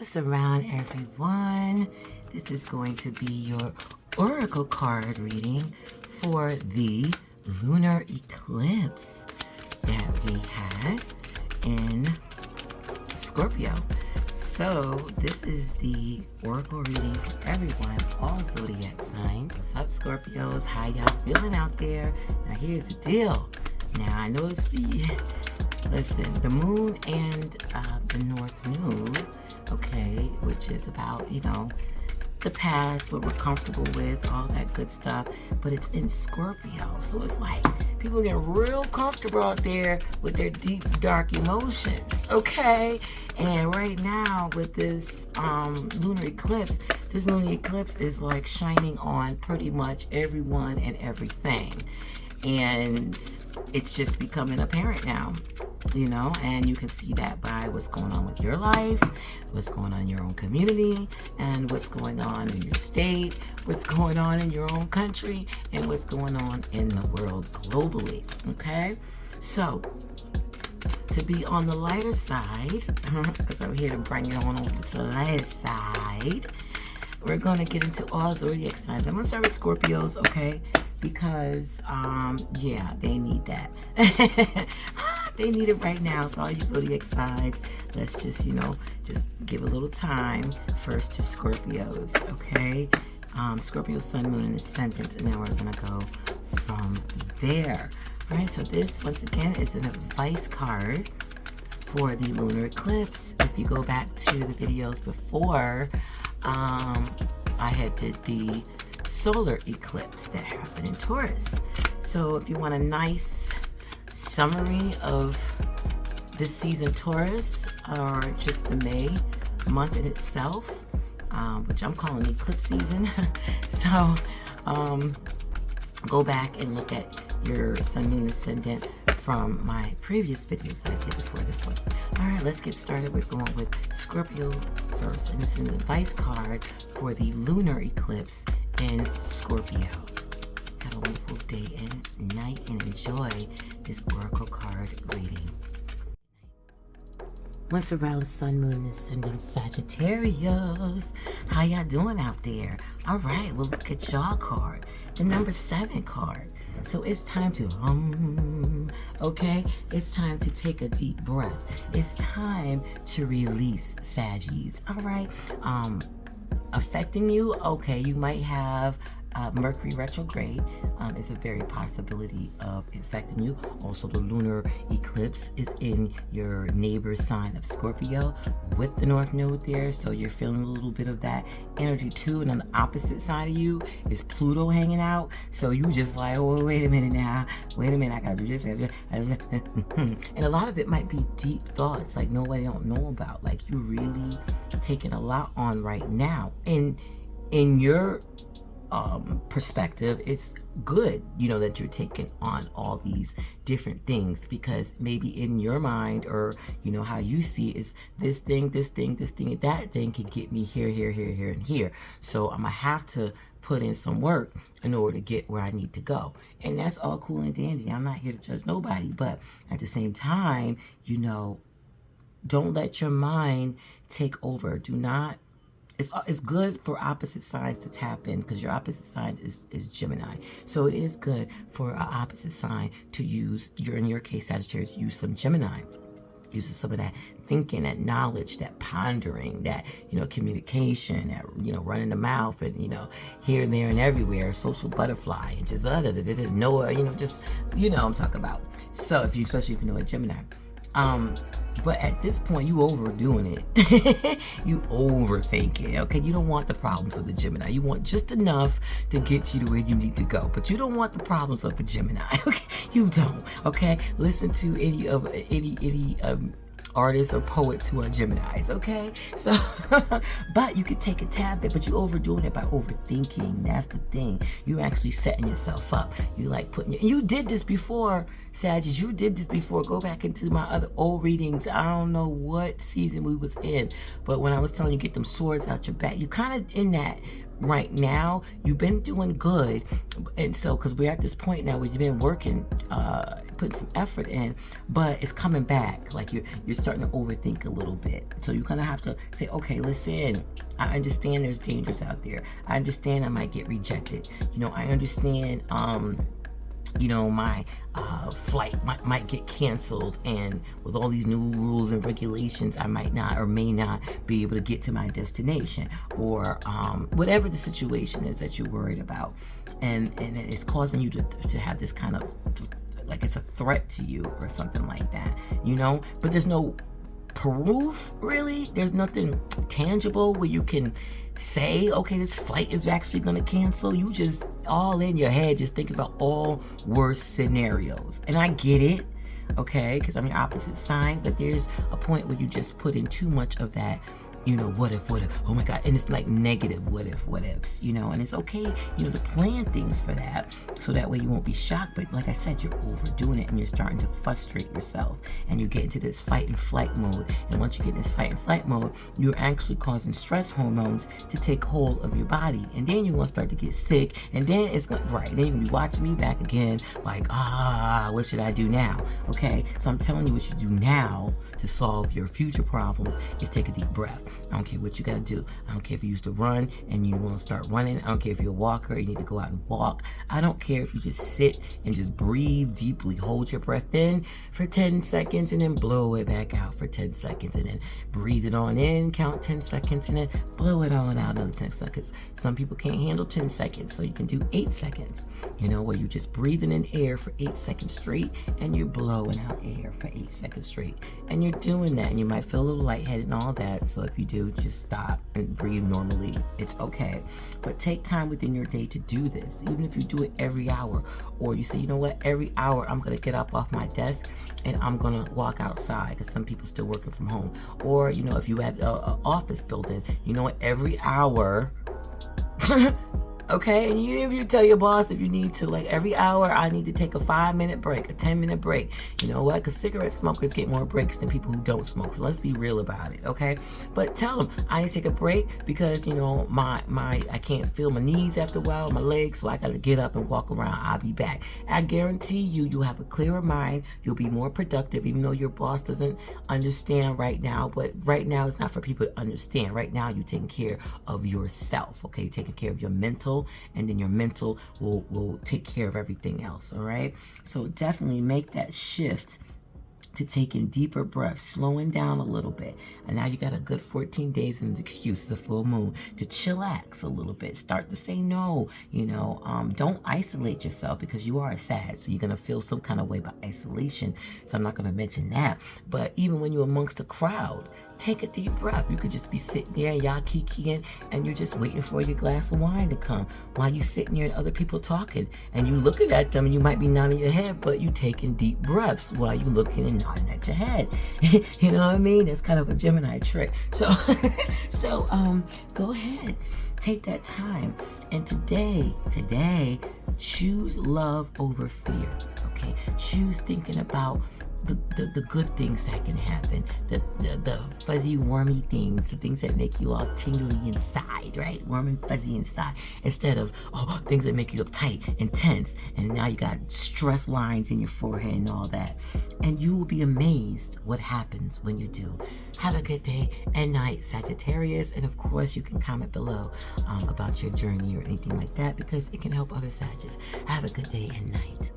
What's around, everyone? This is going to be your oracle card reading for the lunar eclipse that we had in Scorpio. So this is the oracle reading for everyone, all zodiac signs. What's up, Scorpios? How y'all feeling out there? Now here's the deal. Now I know listen, the moon and the north node, okay, which is about, the past, what we're comfortable with, all that good stuff, but it's in Scorpio. So it's like people get real comfortable out there with their deep, dark emotions, okay? And right now with this lunar eclipse, this lunar eclipse is like shining on pretty much everyone and everything. And it's just becoming apparent now, and you can see that by what's going on with your life, what's going on in your own community, and what's going on in your state, what's going on in your own country, and what's going on in the world globally, okay? So, to be on the lighter side, because I'm here to bring you on over to the lighter side, we're going to get into all zodiac signs. I'm going to start with Scorpios, okay? Because, yeah, they need that. They need it right now. So all you zodiac signs, let's just, just give a little time first to Scorpios, okay? Scorpio, Sun, Moon, and Ascendant, and then we're going to go from there. All right, so this, once again, is an advice card for the lunar eclipse. If you go back to the videos before, I had did the solar eclipse that happened in Taurus. So if you want a nice summary of this season Taurus, or just the May month in itself, which I'm calling eclipse season, so go back and look at your Sun, Moon, Ascendant from my previous videos that I did before this one. All right, let's get started. We're going with Scorpio first, and this is an advice card for the lunar eclipse in Scorpio. Have a wonderful day and night, and enjoy this oracle card reading. What's around the Sun, Moon, and Ascendant Sagittarius? How y'all doing out there? All right, well, look at y'all card, the number 7 card. So it's time to okay? It's time to take a deep breath. It's time to release, Saggies, all right? Affecting you, okay, you might have Mercury retrograde is a very possibility of affecting you. Also, the lunar eclipse is in your neighbor sign of Scorpio with the north node there, so you're feeling a little bit of that energy too. And on the opposite side of you is Pluto hanging out, so you just like, oh, wait a minute now, wait a minute, I gotta do this, and a lot of it might be deep thoughts like nobody don't know about, like you really taking a lot on right now. And in your perspective, it's good, that you're taking on all these different things, because maybe in your mind, or how you see it, is this thing, and that thing can get me here, and here. So I'm gonna have to put in some work in order to get where I need to go. And that's all cool and dandy. I'm not here to judge nobody, but at the same time, don't let your mind take over. Do not. It's good for opposite signs to tap in, because your opposite sign is Gemini. So it is good for an opposite sign to use, in your case, Sagittarius, use some Gemini. Uses some of that thinking, that knowledge, that pondering, that, communication, that, running the mouth, and, here and there and everywhere, social butterfly, and just, Noah, just, I'm talking about. So especially if you know a Gemini. But at this point, you overdoing it. You overthinking, okay? You don't want the problems of the Gemini. You want just enough to get you to where you need to go. But you don't want the problems of a Gemini, okay? You don't, okay? Listen to any artists or poets who are Geminis, okay? So, but you could take a tad bit, but you overdoing it by overthinking. That's the thing. You actually setting yourself up. You like you did this before, Sagittarius. You did this before. Go back into my other old readings. I don't know what season we was in, but when I was telling you get them swords out your back, you kind of in that right now, you've been doing good. And so, because we're at this point now where you've been working, putting some effort in, but it's coming back. Like you're starting to overthink a little bit. So you're gonna have to say, okay, listen, I understand there's dangers out there. I understand I might get rejected. You know, I understand, you know, my flight might get canceled, and with all these new rules and regulations, I might not or may not be able to get to my destination, or whatever the situation is that you're worried about, and it's causing you to have this kind of, like it's a threat to you or something like that, you know. But there's no proof, really. There's nothing tangible where you can say, okay, this flight is actually going to cancel. You just all in your head just thinking about all worst scenarios. And I get it, okay, because I'm your opposite sign, but there's a point where you just put in too much of that, you know, what if, oh my God, and it's like negative what ifs, you know. And it's okay, you know, to plan things for that, so that way you won't be shocked. But like I said, you're overdoing it, and you're starting to frustrate yourself, and you get into this fight and flight mode. And once you get in this fight and flight mode, you're actually causing stress hormones to take hold of your body, and then you're gonna start to get sick, and then it's gonna, right, then you're gonna be watching me back again, like, what should I do now? Okay, so I'm telling you what you do now to solve your future problems is take a deep breath. I don't care what you gotta do. I don't care if you used to run and you want to start running. I don't care if you're a walker, you need to go out and walk. I don't care if you just sit and just breathe deeply. Hold your breath in for 10 seconds and then blow it back out for 10 seconds, and then breathe it on in, count 10 seconds, and then blow it on out another 10 seconds. Some people can't handle 10 seconds, so you can do 8 seconds, you know, where you're just breathing in air for 8 seconds straight, and you're blowing out air for 8 seconds straight. And you're doing that, and you might feel a little lightheaded and all that. So if you do, just stop and breathe normally. It's okay. But take time within your day to do this. Even if you do it every hour, or you say, you know what, every hour I'm going to get up off my desk and I'm going to walk outside, because some people still working from home. Or, you know, if you have an office building, you know what, every hour okay, and if you tell your boss, if you need to, like every hour I need to take a 5-minute break, a 10-minute break. You know what? Because cigarette smokers get more breaks than people who don't smoke. So let's be real about it, okay? But tell them I need to take a break because, you know, I can't feel my knees after a while, my legs, so I got to get up and walk around. I'll be back. I guarantee you'll have a clearer mind. You'll be more productive, even though your boss doesn't understand right now. But right now it's not for people to understand. Right now you're taking care of yourself, okay? You're taking care of your mental, and then your mental will take care of everything else. All right, so definitely make that shift to taking deeper breaths, slowing down a little bit. And now you got a good 14 days and excuses, a full moon, to chillax a little bit. Start to say no, you know. Don't isolate yourself, because you are a Sag, so you're going to feel some kind of way about isolation. So I'm not going to mention that. But even when you're amongst a crowd, take a deep breath. You could just be sitting there, y'all kikiing, and you're just waiting for your glass of wine to come while you sitting there and other people talking. And you looking at them, and you might be nodding your head, but you taking deep breaths while you looking and nodding at your head. You know what I mean? That's kind of a Gemini trick. So, go ahead, take that time, and today, choose love over fear. Okay, choose thinking about the good things that can happen, the fuzzy, warmy things, the things that make you all tingly inside, right? Warm and fuzzy inside, instead of things that make you uptight and tense, and now you got stress lines in your forehead and all that. And you will be amazed what happens when you do. Have a good day and night, Sagittarius. And of course, you can comment below about your journey or anything like that, because it can help other Sagittarius. Have a good day and night.